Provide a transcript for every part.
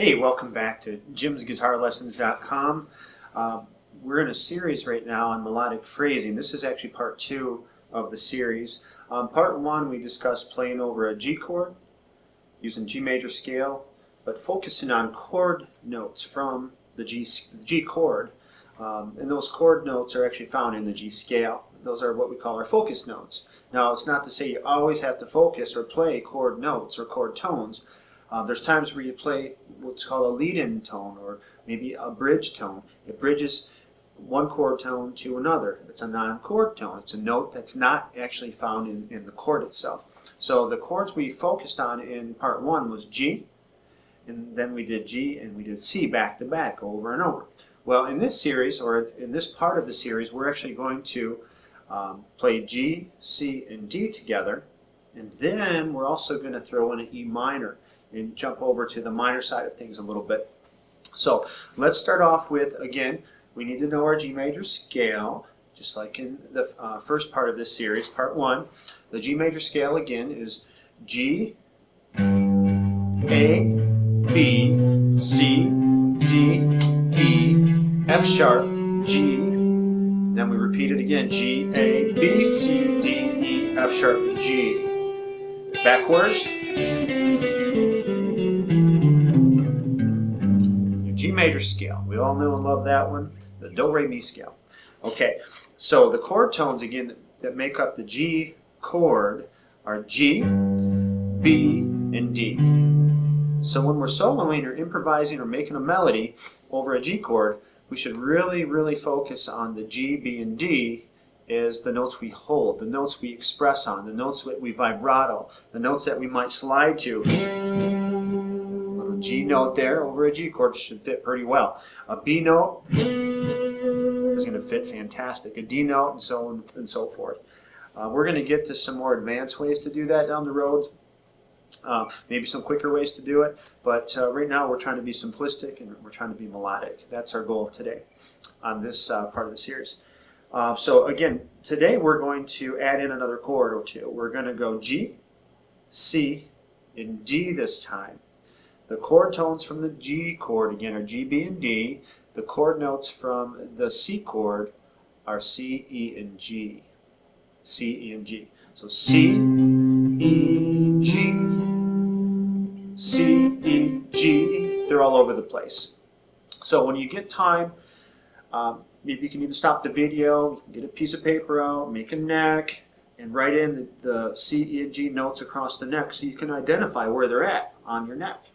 Hey, welcome back to JimsGuitarLessons.com. We're in a series right now on melodic phrasing. This is actually part 2 of the series. Part 1 we discussed playing over a G chord using G major scale, but focusing on chord notes from the G chord. And those chord notes are actually found in the G scale. Those are what we call our focus notes. Now, it's not to say you always have to focus or play chord notes or chord tones. There's times where you play what's called a lead-in tone or maybe a bridge tone. It bridges one chord tone to another. It's a non-chord tone. It's a note that's not actually found in the chord itself. So the chords we focused on in part 1 was G, and then we did G and we did C back to back over and over. Well, in this series, or in this part of the series, we're actually going to play G, C, and D together, and then we're also going to throw in an E minor and jump over to the minor side of things a little bit. So let's start off with, again, we need to know our G major scale, just like in the first part of this series, part 1. The G major scale, again, is G, A, B, C, D, E, F sharp, G. Then we repeat it again, G, A, B, C, D, E, F sharp, G. Backwards. G major scale. We all know and love that one. The Do, Re, Mi scale. Okay, so the chord tones, again, that make up the G chord are G, B, and D. So when we're soloing or improvising or making a melody over a G chord, we should really focus on the G, B, and D as the notes we hold, the notes we express on, the notes that we vibrato, the notes that we might slide to. G note there over a G chord should fit pretty well. A B note is going to fit fantastic. A D note, and so on and so forth. We're going to get to some more advanced ways to do that down the road. Maybe some quicker ways to do it, but right now we're trying to be simplistic and we're trying to be melodic. That's our goal today on this part of the series. So again, today we're going to add in another chord or two. We're going to go G, C, and D this time. The chord tones from the G chord, again, are G, B, and D. The chord notes from the C chord are C, E, and G. C, E, and G. So C, E, G, C, E, G. They're all over the place. So when you get time, maybe you can even stop the video, you can get a piece of paper out, make a neck, and write in the C, E, and G notes across the neck so you can identify where they're at on your neck.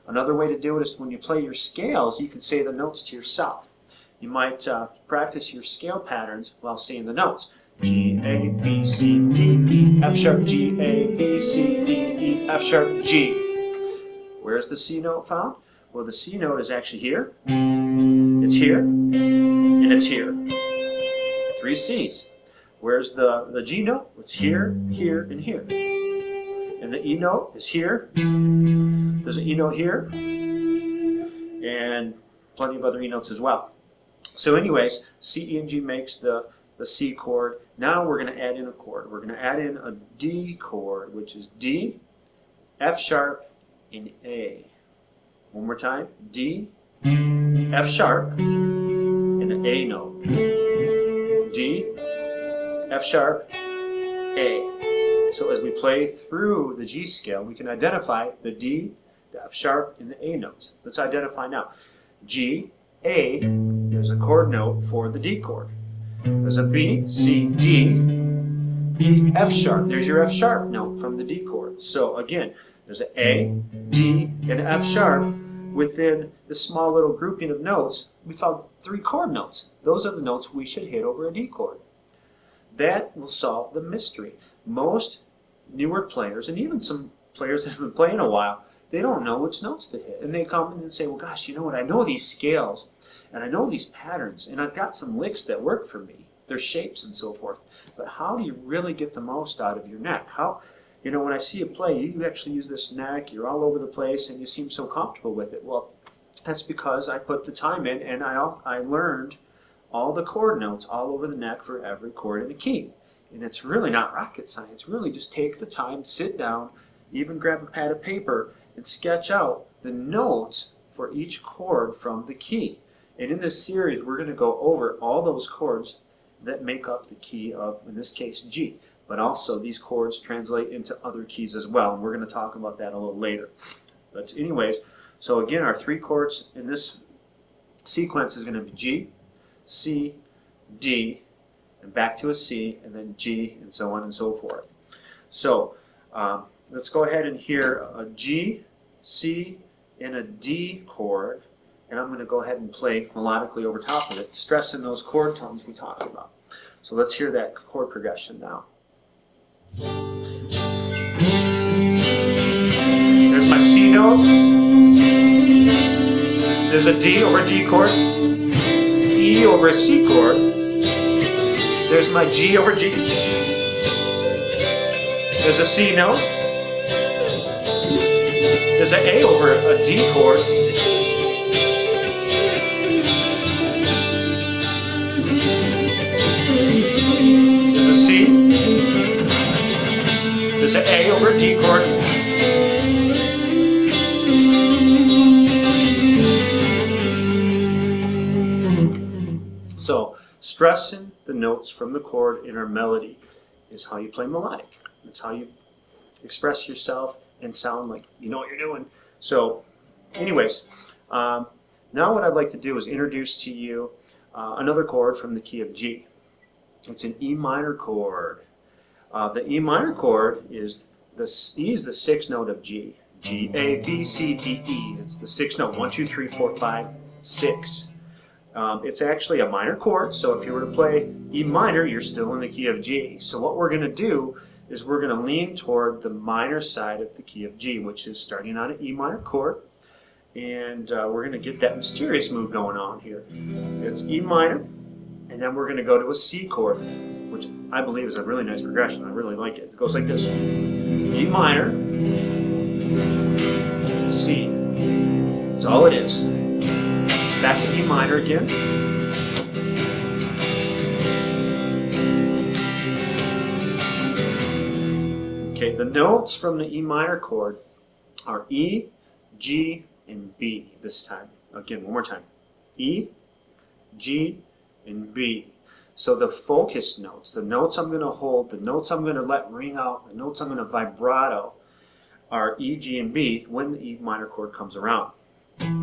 Another way to do it is when you play your scales, you can say the notes to yourself. You might practice your scale patterns while saying the notes. G, A, B, C, D, E, F sharp, G, A, B, C, D, E, F sharp, G. Where's the C note found? Well, the C note is actually here, it's here, and it's here. 3 C's. Where's the G note? It's here, here, and here. And the E note is here. There's an E note here, and plenty of other E notes as well. So anyways, C, E, and G makes the C chord. Now we're going to add in a chord. We're going to add in a D chord, which is D, F sharp, and A. One more time. D, F sharp, and an A note. D, F sharp, A. So as we play through the G scale, we can identify the D, the F sharp, and the A notes. Let's identify now. G, A is a chord note for the D chord. There's a B, C, D, E, F sharp. There's your F sharp note from the D chord. So again, there's an A, D, and F sharp. Within this small little grouping of notes, we found 3 chord notes. Those are the notes we should hit over a D chord. That will solve the mystery. Most newer players, and even some players that have been playing a while, they don't know which notes to hit. And they come in and say, well, gosh, you know what? I know these scales, and I know these patterns, and I've got some licks that work for me. Their shapes and so forth. But how do you really get the most out of your neck? How, you know, when I see you play, you actually use this neck, you're all over the place, and you seem so comfortable with it. Well, that's because I put the time in, and I learned all the chord notes all over the neck for every chord in a key. And it's really not rocket science. Really just take the time, sit down, even grab a pad of paper and sketch out the notes for each chord from the key. And in this series, we're going to go over all those chords that make up the key of, in this case, G. But also these chords translate into other keys as well, and we're going to talk about that a little later. But anyways, so again, our 3 chords in this sequence is going to be G, C, D, and back to a C, and then G, and so on and so forth. So let's go ahead and hear a G, C, and a D chord, and I'm going to go ahead and play melodically over top of it, stressing those chord tones we talked about. So let's hear that chord progression now. There's my C note. There's a D over a D chord. E over a C chord. There's my G over G. There's a C note. There's an A over a D chord. There's a C. There's an A over a D chord. So, stressing the notes from the chord in our melody is how you play melodic. It's how you express yourself and sound like you know what you're doing. So, anyways, now what I'd like to do is introduce to you another chord from the key of G. It's an E minor chord. The E minor chord is E is the 6th note of G. G, A, B, C, D, E. It's the 6th note. 1, 2, 3, 4, 5, 6. It's actually a minor chord, so if you were to play E minor, you're still in the key of G. So what we're going to do is we're going to lean toward the minor side of the key of G, which is starting on an E minor chord, and we're going to get that mysterious move going on here. It's E minor, and then we're going to go to a C chord, which I believe is a really nice progression. I really like it. It goes like this. E minor, C. That's all it is. Back to E minor again. Okay, the notes from the E minor chord are E, G, and B this time. Again, one more time. E, G, and B. So the focus notes, the notes I'm going to hold, the notes I'm going to let ring out, the notes I'm going to vibrato are E, G, and B when the E minor chord comes around.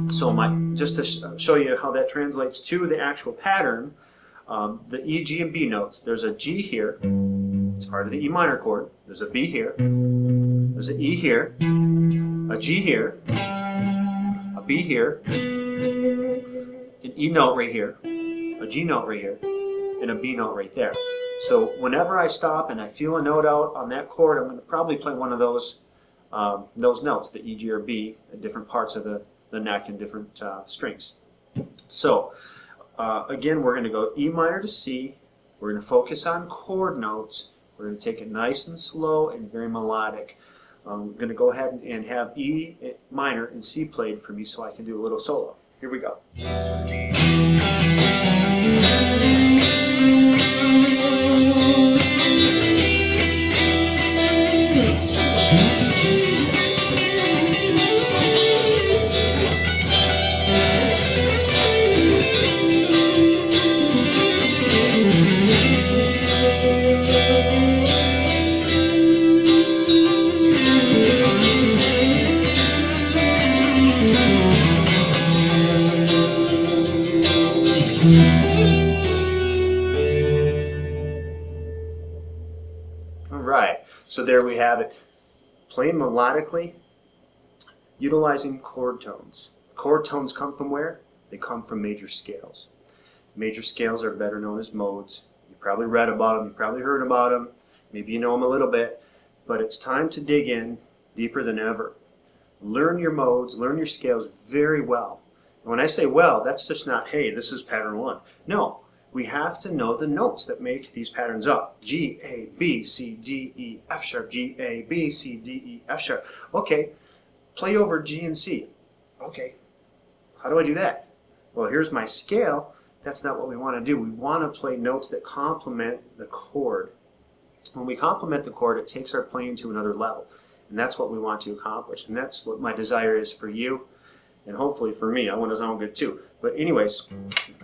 So just to show you how that translates to the actual pattern, the E, G, and B notes, there's a G here, it's part of the E minor chord, there's a B here, there's an E here, a G here, a B here, an E note right here, a G note right here, and a B note right there. So whenever I stop and I feel a note out on that chord, I'm going to probably play one of those notes, the E, G, or B, at different parts of the neck and different strings. So again, we're going to go E minor to C. We're going to focus on chord notes. We're going to take it nice and slow and very melodic. I'm going to go ahead and have E minor and C played for me so I can do a little solo. Here we go. Alright, so there we have it. Playing melodically, utilizing chord tones. Chord tones come from where? They come from major scales. Major scales are better known as modes. You probably read about them, you probably heard about them, maybe you know them a little bit, but it's time to dig in deeper than ever. Learn your modes, learn your scales very well. And when I say well, that's just not, hey, this is pattern 1. No. We have to know the notes that make these patterns up. G, A, B, C, D, E, F sharp, G, A, B, C, D, E, F sharp. Okay, play over G and C. Okay, how do I do that? Well, here's my scale. That's not what we want to do. We want to play notes that complement the chord. When we complement the chord, it takes our playing to another level. And that's what we want to accomplish. And that's what my desire is for you. And hopefully for me, I want to sound good too. But anyways,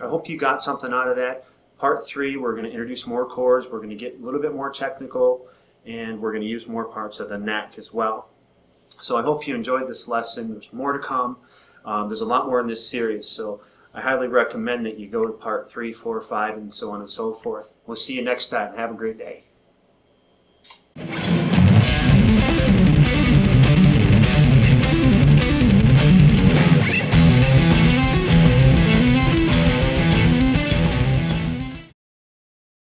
I hope you got something out of that. Part 3, we're going to introduce more chords. We're going to get a little bit more technical, and we're going to use more parts of the neck as well. So I hope you enjoyed this lesson. There's more to come. There's a lot more in this series, so I highly recommend that you go to part 3, 4, 5, and so on and so forth. We'll see you next time. Have a great day.